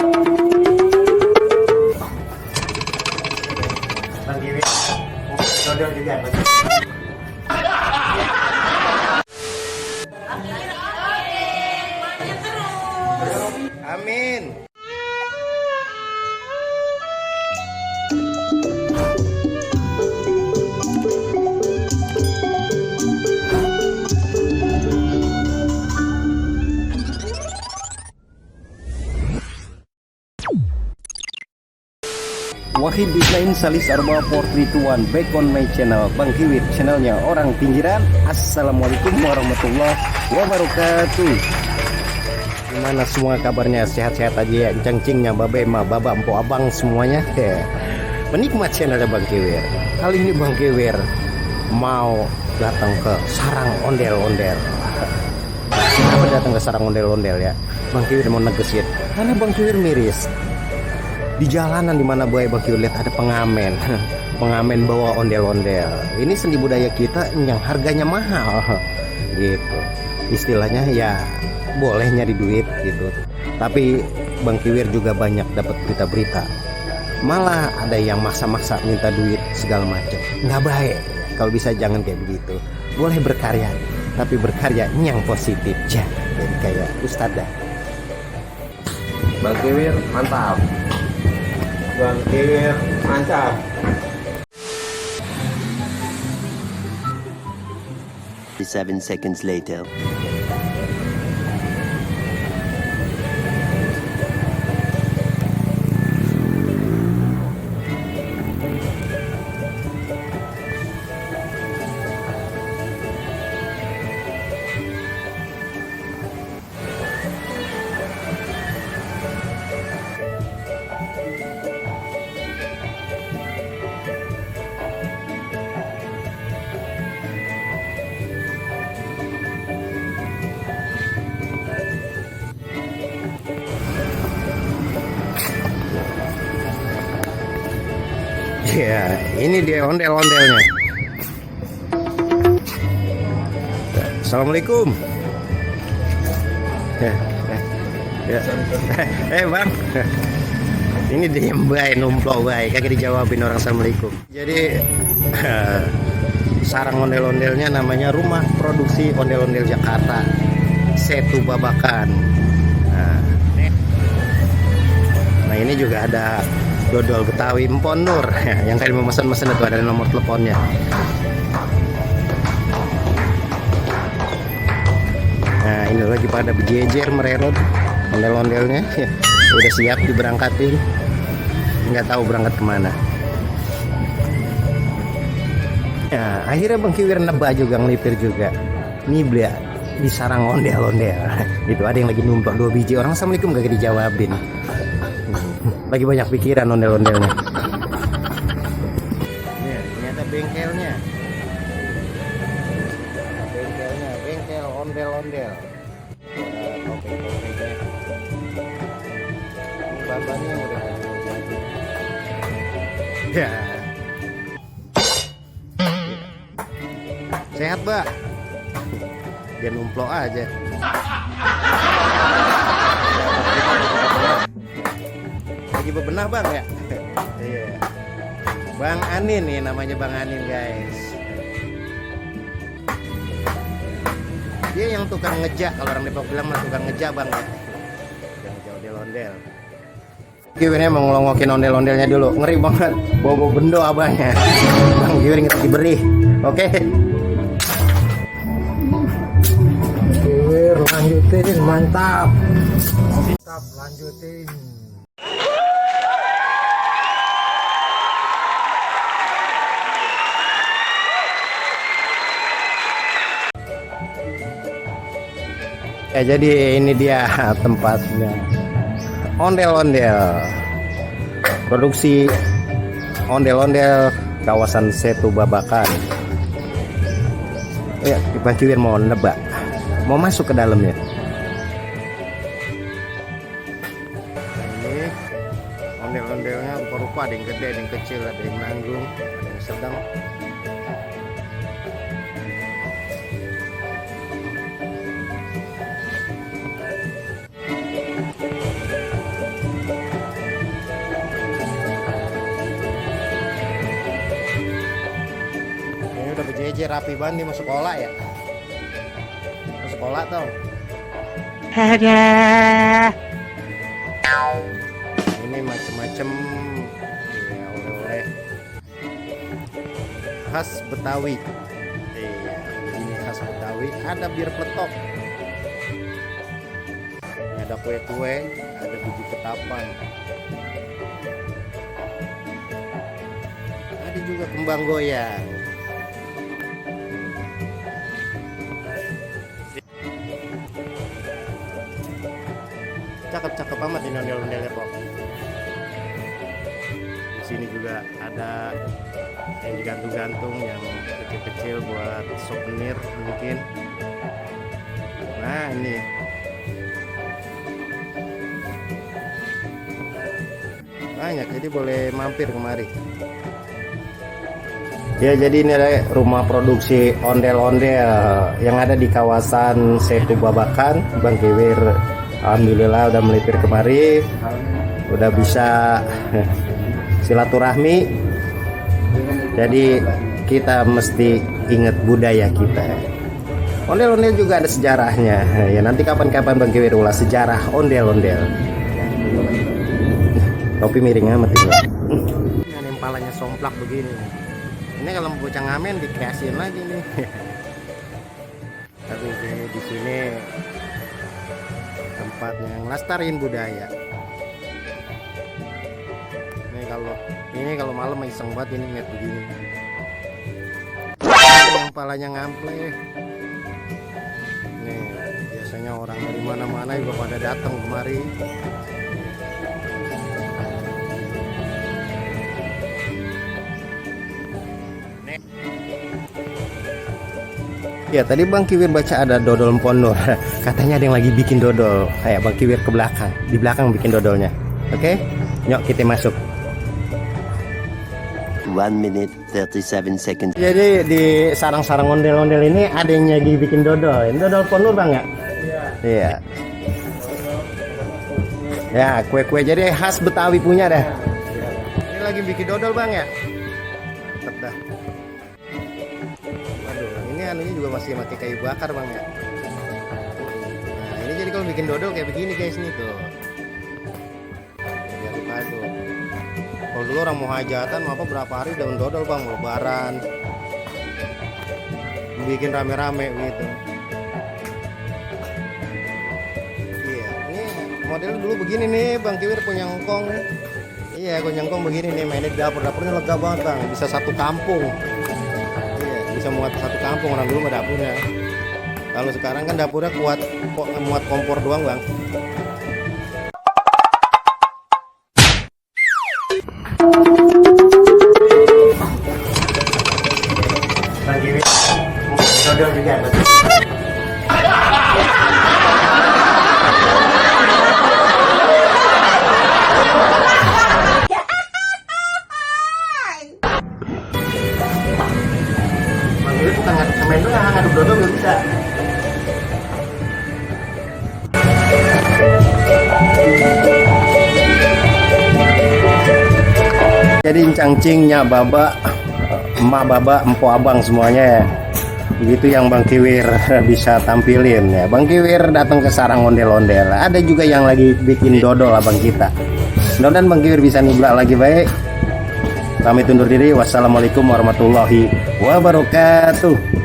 Bang Kiwir, dodol juga. Amin. Wahid Design Salis Arba 4321 back on my channel Bang Kiwir, channelnya orang pinggiran. Assalamualaikum warahmatullahi wabarakatuh. Gimana semua kabarnya, sehat-sehat aja ya, cengcingnya babe ma baba empo abang semuanya ya. Penikmat channelnya Bang Kiwir, kali ini Bang Kiwir mau datang ke sarang ondel-ondel. Kenapa datang ke sarang ondel-ondel ya? Bang Kiwir mau negesin karena Bang Kiwir miris. Di jalanan dimana Bang Kiwir lihat ada pengamen pengamen bawa ondel-ondel. Ini seni budaya kita yang harganya mahal gitu, istilahnya ya boleh nyari duit gitu. Tapi Bang Kiwir juga banyak dapat berita-berita, malah ada yang maksa-maksa minta duit segala macam. Nggak baik, kalau bisa jangan kayak begitu. Boleh berkarya, tapi berkarya yang positif ya. Jadi kayak Ustadzah Bang Kiwir mantap. Bang Kiwir mantap. Seven seconds later. ya, ini dia ondel-ondelnya. Assalamualaikum. Bang, ini diem baik, numplo baik, kagak dijawabin orang assalamualaikum. Jadi sarang ondel-ondelnya namanya Rumah Produksi Ondel-Ondel Jakarta, Setu Babakan. Nah ini juga ada dodol Betawi Empon Nur yang kali memesan-mesan itu, ada nomor teleponnya. Nah ini lagi pada berjejer mererot ondel-ondelnya ya, udah siap diberangkatin, nggak tahu berangkat kemana. Nah akhirnya Bang Kiwir nebak juga, ngelipir juga nih beli di sarang ondel-ondel. Itu ada yang lagi numpang 2 biji orang assalamualaikum gak dijawabin, lagi banyak pikiran ondel-ondelnya. Ya, ternyata bengkelnya bengkel ondel-ondel. Topeng-topengnya, babanya udah ya. Sehat Mbak, dia numplo aja. Lagi bebenah Bang ya. Iya. Bang Anin nih namanya, Bang Anin guys. Dia yang tukang ngejak, kalau orang Depok bilang mah tukang ngejak Bang ya. Yang ngejak ondel-ondel. Kiwirnya mau ngelongokin ondel-ondelnya dulu, ngeri banget bawa bendo abangnya. Bang Kiwir inget diberi. Oke. Kiwir lanjutin, mantap. Mantap, lanjutin. Ya jadi ini dia tempatnya, ondel-ondel, produksi ondel-ondel kawasan Setu Babakan. Ya, Bang Kiwir mau nebak, mau masuk ke dalamnya. Ini ondel-ondelnya rupa-rupa, ada yang gede, ada yang kecil, ada yang nanggung, ada yang sedang. aja rapi banget nih mau sekolah ya. Mau sekolah toh. Ini macem-macem ya, oleh-oleh khas Betawi. Iya, ini khas Betawi. Ada bir peletok, ada kue-kue, ada biji ketapang, ada juga kembang goyang. Cakep-cakep amat ini ondel-ondelnya kok. Di sini juga ada yang digantung-gantung yang kecil-kecil buat souvenir mungkin. Nah ini banyak, jadi boleh mampir kemari. Ya, jadi ini ada rumah produksi ondel-ondel yang ada di kawasan Setu Babakan. Bang Kiwir alhamdulillah udah melipir kemari, udah bisa silaturahmi. Jadi kita mesti ingat budaya kita. Ondel-ondel juga ada sejarahnya. Ya nanti kapan-kapan Bang Kiwir ulas sejarah ondel-ondel. Topi miring amat ini. Ini palanya somplak begini. Ini kalau bocah ngamen dikasihin lagi nih. Tapi di sini tempatnya ngelestariin budaya. Ini kalau malam iseng banget ini ngeliat begini. Yang palanya ngample. Nih biasanya orang dari mana-mana juga pada datang kemari. Ya tadi Bang Kiwir baca ada dodol pondor. Katanya ada yang lagi bikin dodol. Kayak Bang Kiwir ke belakang. Di belakang bikin dodolnya. Oke? Yuk kita masuk. 1 minute 37 seconds. Jadi di sarang-sarang ondel-ondel ini ada yang lagi bikin dodol. Ini dodol pondor Bang ya? Iya. Ya kue-kue jadi khas Betawi punya dah. Ini lagi bikin dodol Bang ya? Tetep dah. Ini anunya juga masih pakai kayu bakar Bang ya. Nah ini jadi kalau bikin dodol kayak begini guys nih tuh. Aduk-aduk. Kalau dulu orang mau hajatan apa berapa hari daun dodol Bang, lebaran. Bikin rame-rame gitu. Iya, ini modelnya dulu begini nih Bang Kiwir punya ngkong nih. Iya, punya ngkong begini nih mainnya di dapur. Dapurnya lega banget Bang, bisa satu kampung. Bisa muat satu kampung, orang dulu mah dapurnya. Kalau sekarang kan dapurnya kuat muat kompor doang Bang. Bang Kiwir dodol juga betul. Bukan ngaduk semen doang, ngaduk dodol nggak bisa. Jadi cangcingnya baba, emak baba, empo abang semuanya ya. Begitu yang Bang Kiwir bisa tampilin ya. Bang Kiwir datang ke sarang ondel-ondel. Ada juga yang lagi bikin dodol abang kita. Mudah-mudahan Bang Kiwir bisa nibrak lagi baik. Kami undur diri. Wassalamualaikum warahmatullahi wabarakatuh.